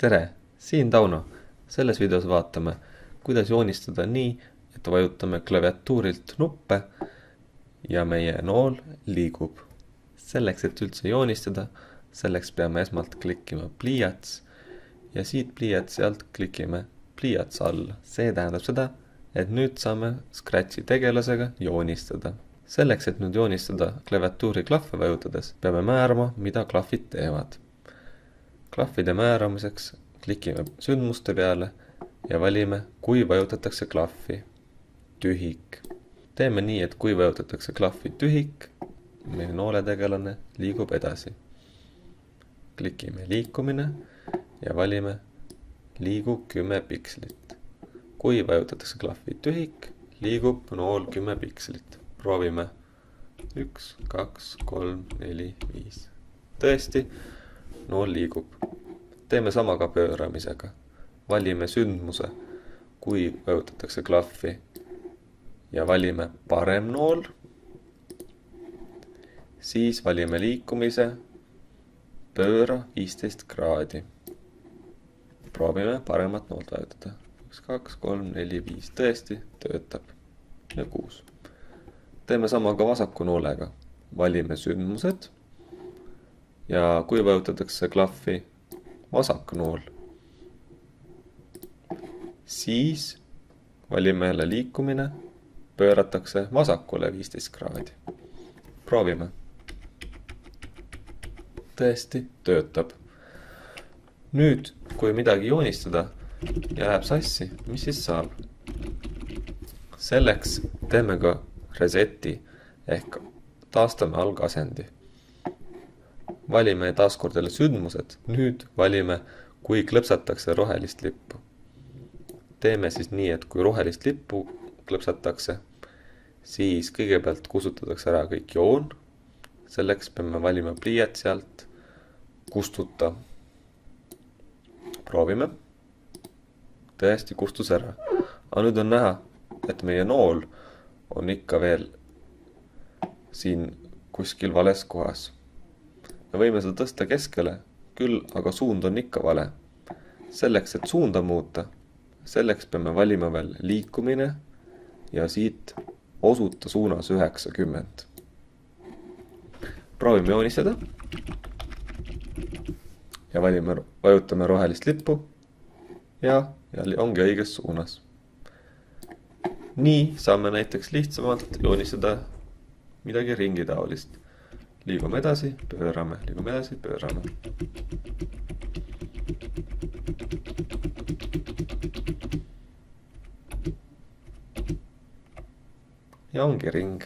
Tere, siin Tauno. Selles videos vaatame, kuidas joonistada nii, et vajutame klaviatuurilt nuppe ja meie nool liigub. Selleks, et üldse joonistada, selleks peame esmalt klikkima pliiats ja siit pliiatsi alt klikime pliiats alla. See tähendab seda, et nüüd saame Scratchi tegelasega joonistada. Selleks, et nüüd joonistada klaviatuuri klahve vajutades, peame määrama, mida klahvid teevad. Klahvide määramiseks klikime sündmuste peale ja valime, kui vajutatakse klahvi tühik. Teeme nii, et kui vajutatakse klahvi tühik, meie nooletegelane liigub edasi. Klikime liikumine ja valime liigu 10 pikslit. Kui vajutatakse klahvi tühik, liigub nool 10 pikslit. Proovime 1, 2, 3, 4, 5. Tõesti, nool liigub. Teeme sama ka pööramisega. Valime sündmuse, kui vajutatakse klahvi ja valime parem nool. Siis valime liikumise, pööra 15 kraadi. Proovime paremat noolt vajutada. 1, 2, 3, 4, 5. Tõesti, töötab. Ja 6. Teeme sama ka vasaku noolega. Valime sündmused ja kui vajutatakse klahvi vasak nool, siis valime jälle liikumine, pööratakse vasakule 15 kraadi. Proovime. Tõesti töötab. Nüüd, kui midagi joonistada ja läheb sassi, mis siis saab? Selleks teeme ka reseti ehk taastame algasendi. Valime taaskord jälle sündmused. Nüüd valime, kui klõpsatakse rohelist lippu. Teeme siis nii, et kui rohelist lippu klõpsatakse, siis kõigepealt kustutatakse ära kõik joon. Selleks peame valima pliiatsi alt kustuta. Proovime. Tõesti kustus ära. Aga nüüd on näha, et meie nool on ikka veel siin kuskil vales kohas. Me võime seda tõsta keskele, küll aga suund on ikka vale. Selleks, et suunda muuta, selleks peame valima veel liikumine ja siit osuta suunas 90. Proovime joonistada ja vajutame rohelist lippu ja ongi õiges suunas. Nii saame näiteks lihtsamalt joonistada midagi ringitaolist. Liigume edasi, pöörame, liigume edasi, pöörame. Ja ongi ring.